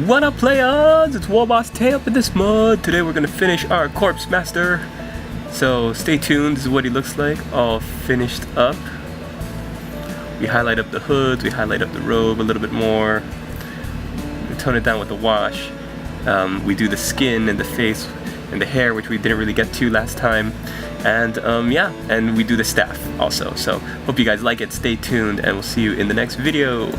What up, players? It's Warboss Tay up in this mud. Today we're gonna finish our Corpsemaster. So stay tuned. This is what he looks like, all finished up. We highlight up the hoods, we highlight up the robe a little bit more. We tone it down with the wash. We do the skin and the face and the hair, which we didn't really get to last time. And yeah, and we do the staff also. So hope you guys like it. Stay tuned, and we'll see you in the next video.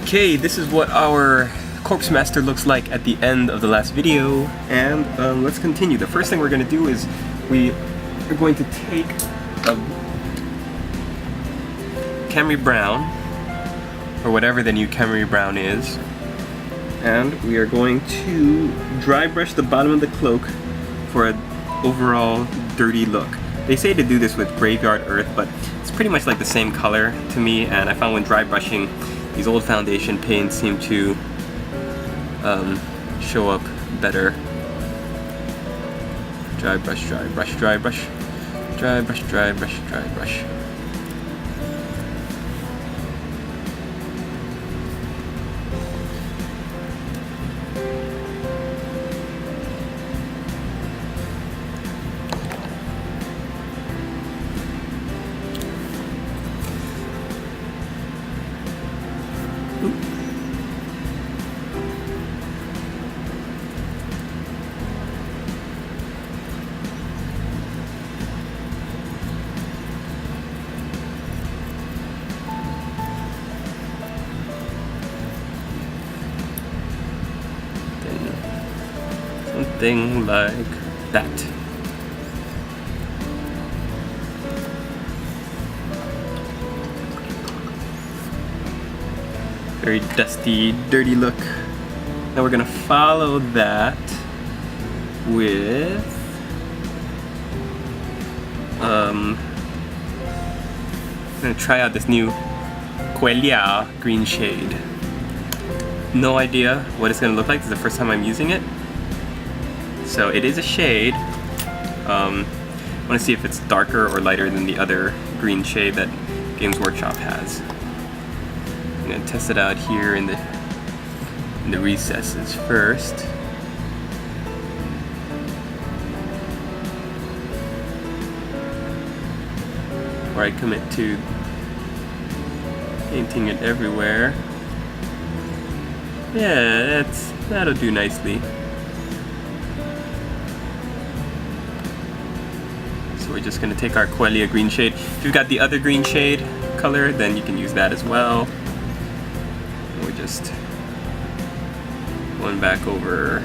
Okay, this is what our Corpsemaster looks like at the end of the last video, and let's continue. The first thing we're going to do is we are going to take a Camry Brown, or whatever the new Camry Brown is, and we are going to dry brush the bottom of the cloak for an overall dirty look. They say to do this with Graveyard Earth, but it's pretty much like the same color to me, and I found when dry brushing, these old foundation paints seem to show up better. Dry brush, dry brush, dry brush, dry brush, dry brush, dry brush. Something like that. Very dusty, dirty look. Now we're gonna follow that with I'm gonna try out this new Quelia green shade. No idea what it's gonna look like. This is the first time I'm using it. So it is a shade. I want to see if it's darker or lighter than the other green shade that Games Workshop has. I'm gonna test it out here in the recesses first. Before I commit to painting it everywhere. Yeah, that'll do nicely. We're just going to take our Quelia green shade. If you've got the other green shade color, then you can use that as well. And we're just going back over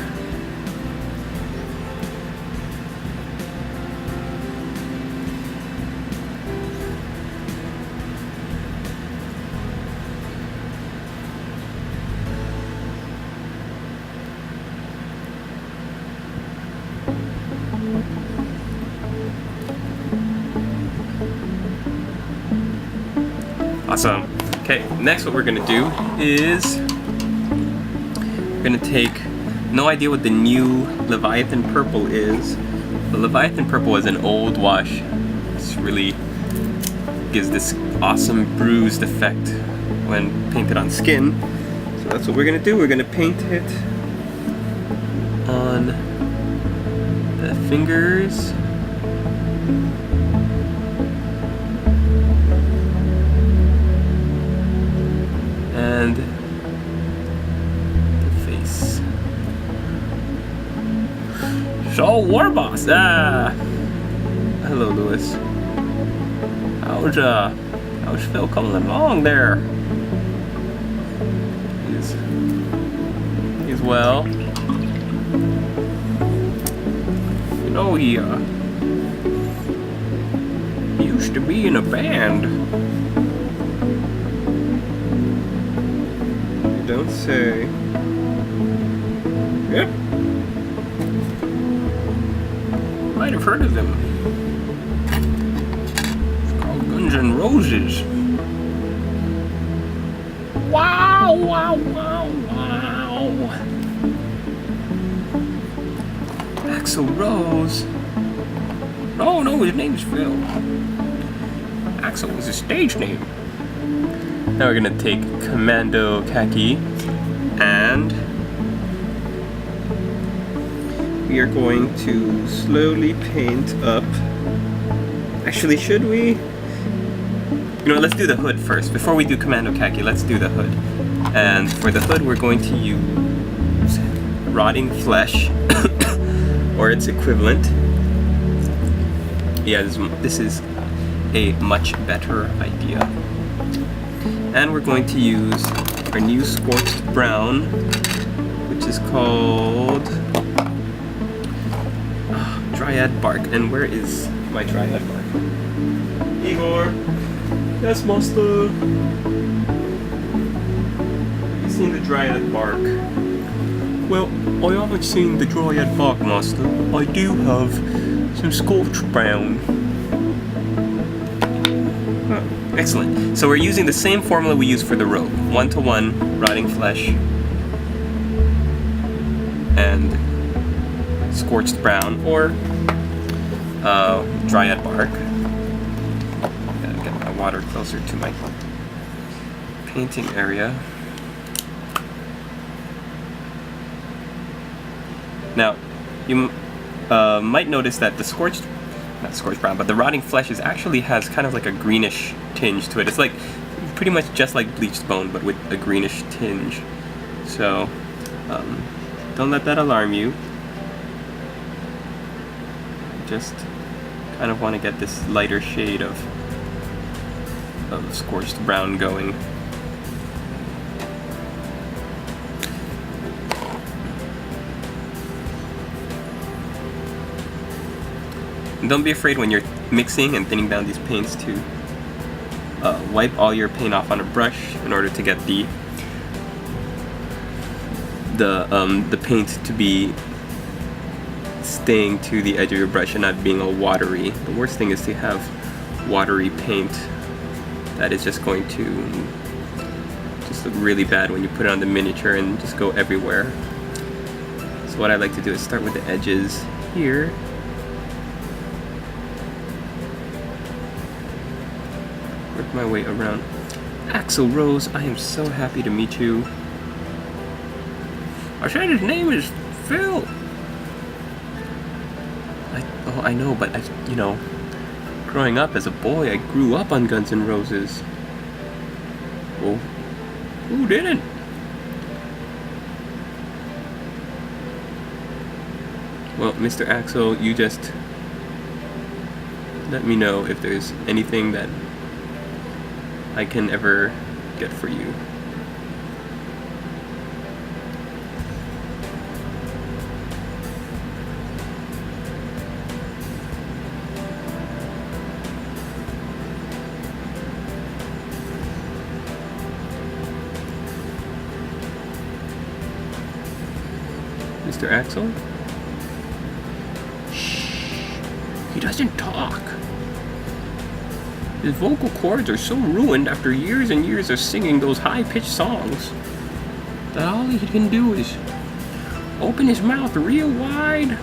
Awesome. Okay, next what we're gonna do is we're gonna take, no idea what the new Leviathan Purple is, but Leviathan Purple is an old wash. This really gives this awesome bruised effect when painted on skin. So that's what we're gonna do. We're gonna paint it on the fingers. And the face. So, Warboss! Hello, Lewis. How's Phil coming along there? He's well. You know, he used to be in a band. Don't say. Yep. Might have heard of them. It's called Guns N' Roses. Wow, wow, wow, wow. Axl Rose. No, his name's Phil. Axl was his stage name. Now we're gonna take Commando Khaki And we are going to slowly paint up. Actually, should we? You know, let's do the hood first. Before we do Commando Khaki, let's do the hood. And for the hood, we're going to use rotting flesh, or its equivalent. Yeah, this is a much better idea. And we're going to use our new scorched brown, which is called Dryad Bark. And where is my Dryad Bark? Igor! Yes, master! Have you seen the Dryad Bark? Well, I haven't seen the Dryad Bark, master. I do have some scorched brown. Oh, excellent. So we're using the same formula we used for the robe. 1-to-1 rotting flesh and scorched brown, or Dryad Bark. Gotta get my water closer to my painting area. Now, you might notice that the not scorched brown, but the rotting flesh actually has kind of like a greenish tinge to it. It's like pretty much just like bleached bone, but with a greenish tinge. So, don't let that alarm you. Just kind of want to get this lighter shade of scorched brown going. And don't be afraid when you're mixing and thinning down these paints to wipe all your paint off on a brush in order to get the paint to be staying to the edge of your brush and not being all watery. The worst thing is to have watery paint that is just going to just look really bad when you put it on the miniature and just go everywhere. So what I like to do is start with the edges here. Work my way around. Axel Rose, I am so happy to meet you. I said his name is Phil. I know, but you know, growing up as a boy, I grew up on Guns N' Roses. Well, who didn't? Well, Mr. Axel, you just let me know if there's anything that I can ever get for you. Mr. Axel? Shh. He doesn't talk. His vocal cords are so ruined after years and years of singing those high-pitched songs that all he can do is open his mouth real wide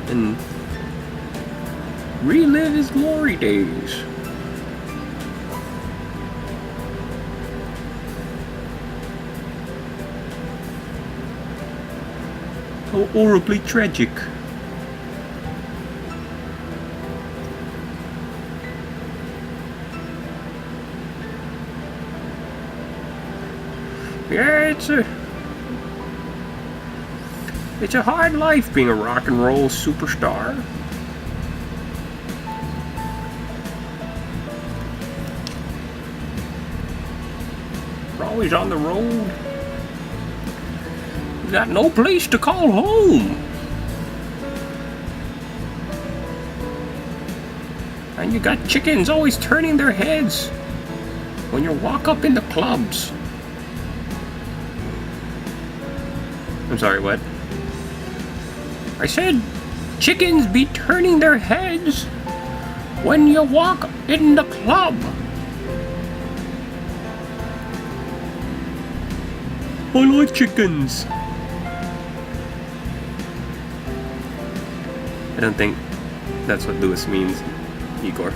and relive his glory days. How horribly tragic. Yeah, it's a hard life being a rock and roll superstar. We're always on the road. You got no place to call home. And you got chickens always turning their heads when you walk up in the clubs. I'm sorry, what? I said chickens be turning their heads when you walk in the club. I like chickens. I don't think that's what Lewis means, Igor.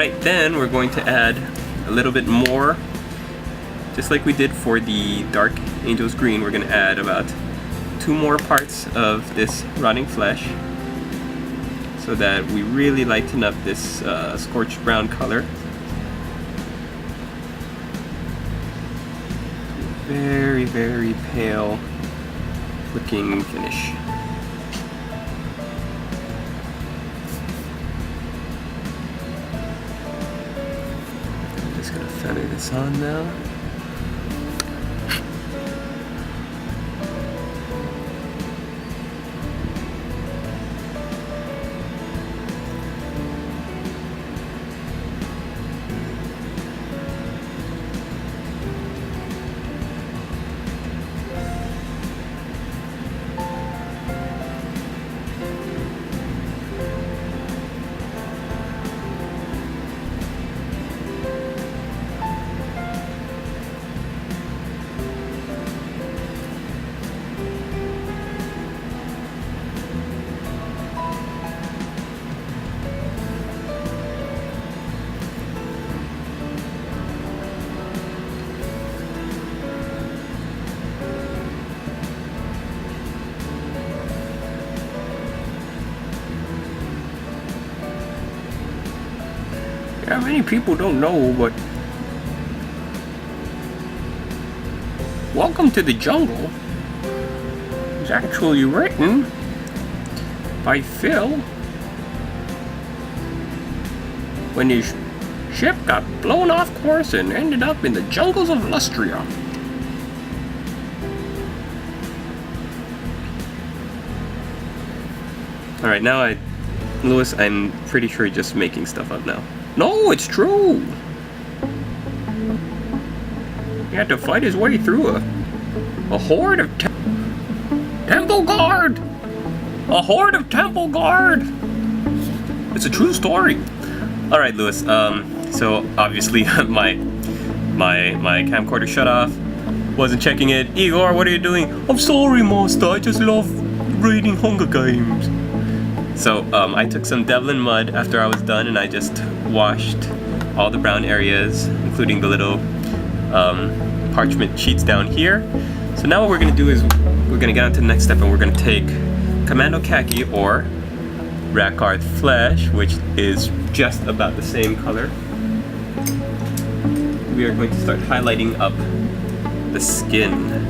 Right, then we're going to add a little bit more, just like we did for the Dark Angel's Green. We're going to add about 2 more parts of this rotting flesh so that we really lighten up this scorched brown color. Very, very pale looking finish. I'm just gonna feather this on now. Yeah, many people don't know, but Welcome to the Jungle is actually written by Phil when his ship got blown off course and ended up in the jungles of Lustria. Alright, now Lewis, I'm pretty sure you're just making stuff up now. No, it's true! He had to fight his way through a horde of temple guard! A horde of temple guard! It's a true story. Alright, Lewis, so obviously my camcorder shut off. Wasn't checking it. Igor, what are you doing? I'm sorry, Master, I just love raiding Hunger Games. So, I took some Devlin mud after I was done and I just washed all the brown areas, including the little parchment sheets down here. So now what we're going to do is we're going to get on to the next step and we're going to take Commando Khaki or Rakarth Flesh, which is just about the same color. We are going to start highlighting up the skin.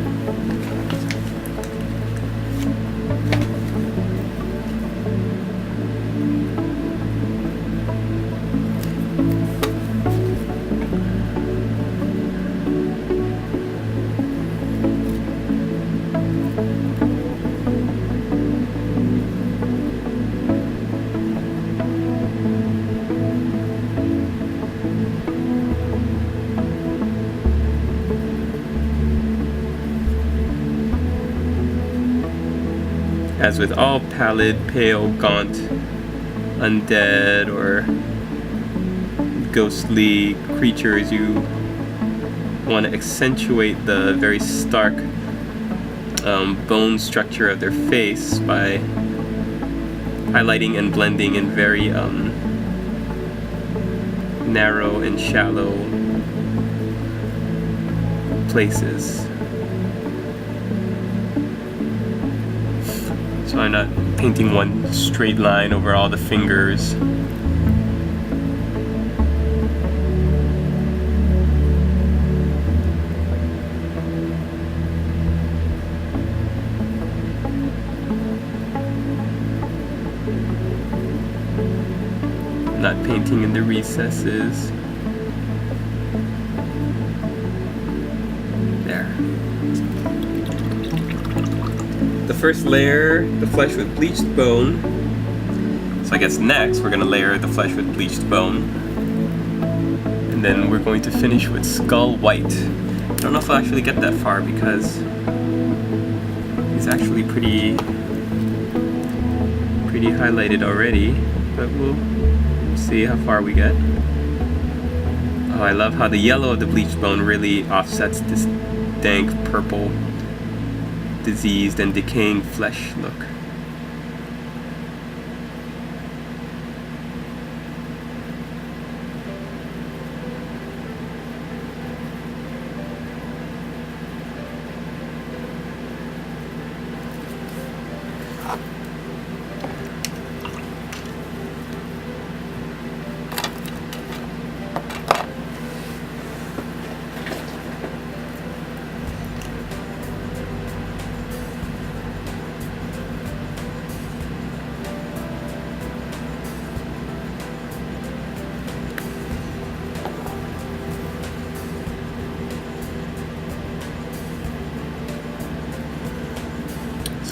As with all pallid, pale, gaunt, undead, or ghostly creatures, you want to accentuate the very stark bone structure of their face by highlighting and blending in very narrow and shallow places. So I'm not painting one straight line over all the fingers. Not painting in the recesses. There. The first layer, the flesh with bleached bone. So I guess next we're going to layer the flesh with bleached bone. And then we're going to finish with skull white. I don't know if I'll actually get that far because it's actually pretty highlighted already. But we'll see how far we get. Oh, I love how the yellow of the bleached bone really offsets this dank purple, diseased and decaying flesh look.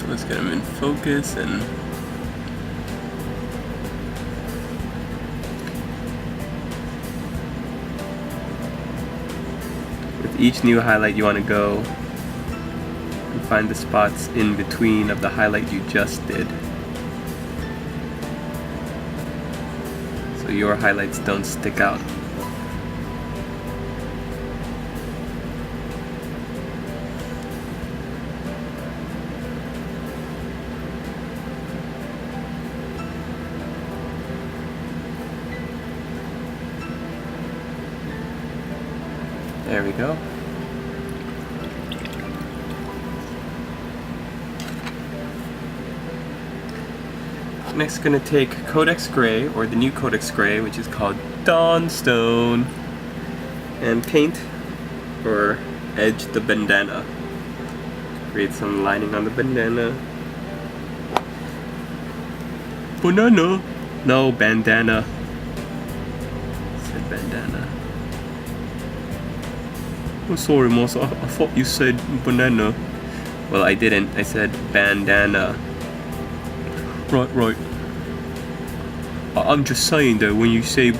Let's get them in focus and with each new highlight you want to go and find the spots in between of the highlight you just did, so your highlights don't stick out. There we go. Next, gonna take Codex Gray, or the new Codex Gray, which is called Dawnstone, and paint or edge the bandana. Create some lining on the bandana. Banana? No, bandana. I said bandana. Oh, sorry, Moss. I thought you said banana. Well, I didn't. I said bandana. Right. I'm just saying that when you say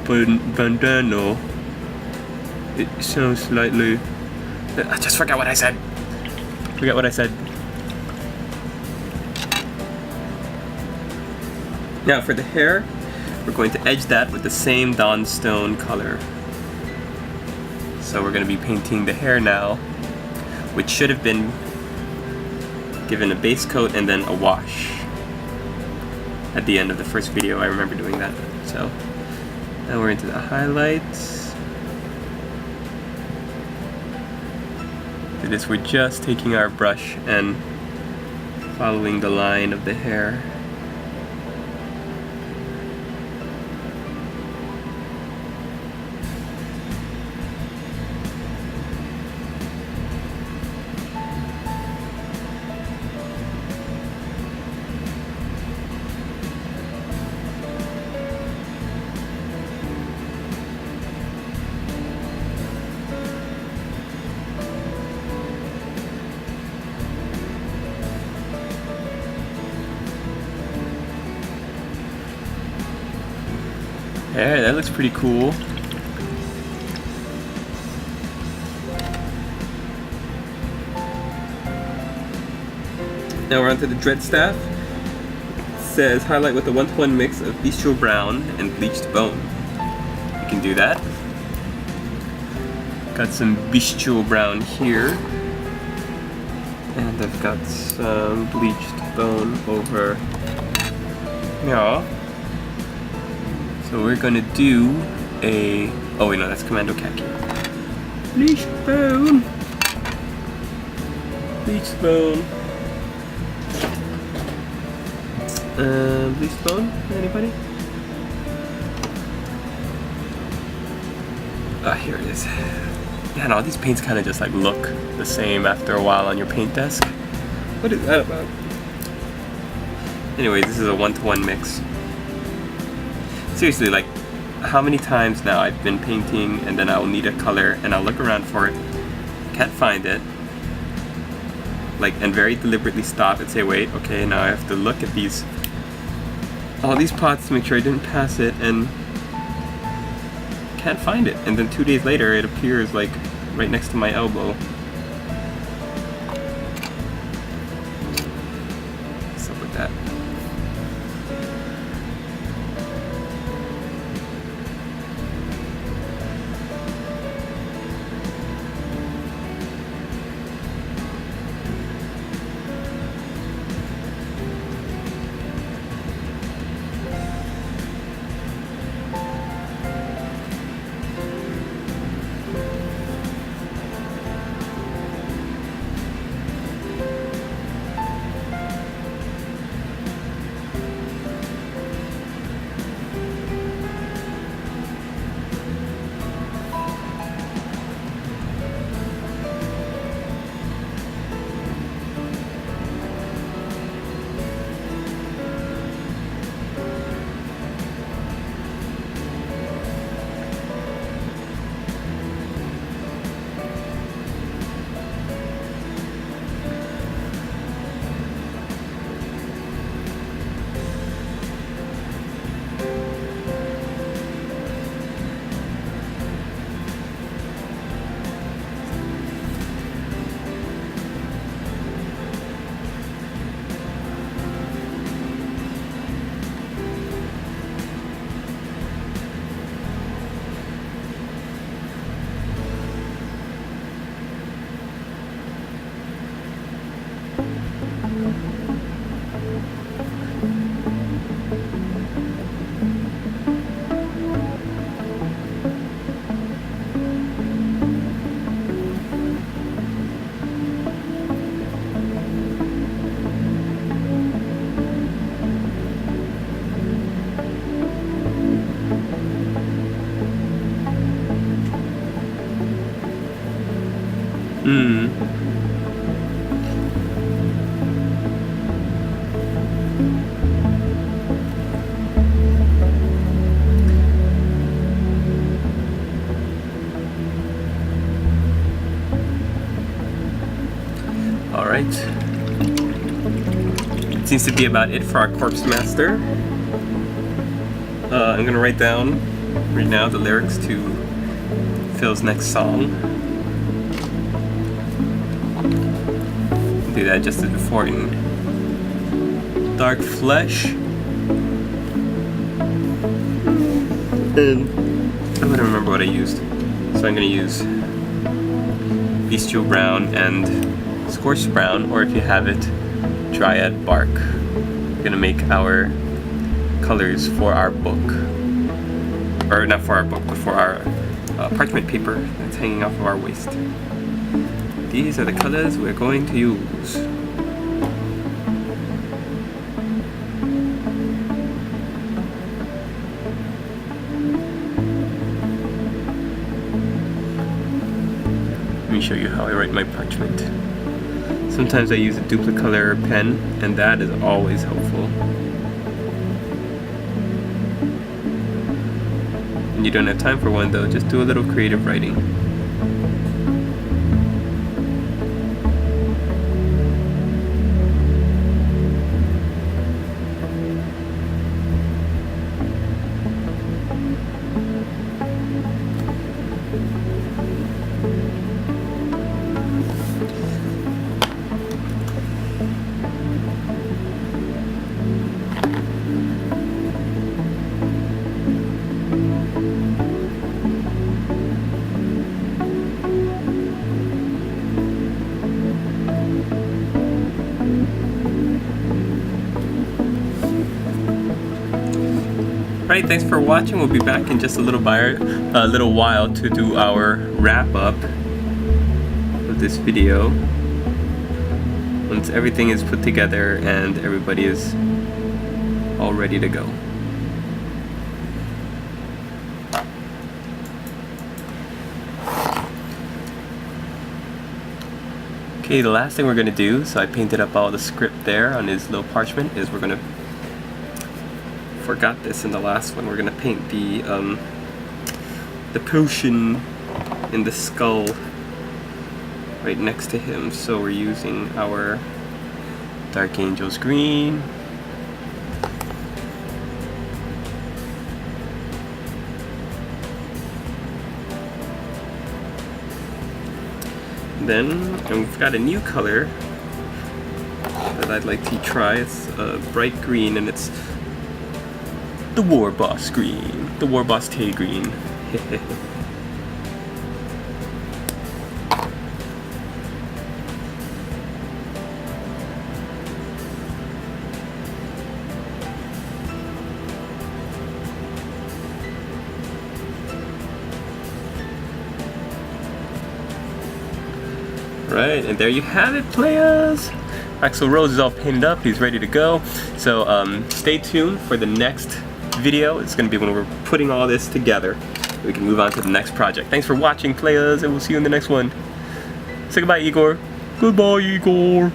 bandana, it sounds slightly. I just forgot what I said. Now for the hair, we're going to edge that with the same Dawnstone color. So we're going to be painting the hair now, which should have been given a base coat and then a wash. At the end of the first video, I remember doing that. So now we're into the highlights. For this, we're just taking our brush and following the line of the hair. Yeah, that looks pretty cool. Now we're onto the dread staff. It says highlight with a 1-to-1 mix of bestial brown and bleached bone. You can do that. Got some bestial brown here. And I've got some bleached bone over here. So we're gonna do a... oh wait, no, that's Commando Khaki. Bleached bone. Bleached bone. Bleached bone? Anybody? Ah, here it is. Yeah, no, these paints kind of just like look the same after a while on your paint desk. What is that about? Anyways, this is a 1-to-1 mix. Seriously, like, how many times now I've been painting and then I'll need a color and I'll look around for it, can't find it, like, and very deliberately stop and say, wait, okay, now I have to look at these, all these pots to make sure I didn't pass it, and can't find it. And then 2 days later, it appears like right next to my elbow. What's up with that? Alright. It seems to be about it for our Corpsemaster. I'm gonna write down right now the lyrics to Phil's next song. Do that just as before in Dark Flesh. And I don't remember what I used. So I'm gonna use Bestial Brown and Scorched Brown, or if you have it, Dryad Bark. We're gonna make our colors for our book. Or not for our book, but for our parchment paper that's hanging off of our waist. These are the colors we're going to use. Let me show you how I write my parchment. Sometimes I use a duplicolor pen, and that is always helpful. When you don't have time for one though, just do a little creative writing. Alright, thanks for watching. We'll be back in just a little while to do our wrap up of this video. Once everything is put together and everybody is all ready to go. Okay, the last thing we're going to do, so I painted up all the script there on his little parchment, is we're going to, forgot this in the last one, we're going to paint the potion in the skull right next to him. So we're using our Dark Angel's green. Then we've got a new color that I'd like to try. It's bright green, and it's the War Boss green, the War Boss Tay green. Right, and there you have it, players! Axl Rose is all painted up, he's ready to go. So stay tuned for the next video. It's going to be when we're putting all this together. We can move on to the next project. Thanks for watching, players, and we'll see you in the next one. Say goodbye, Igor. Goodbye, Igor.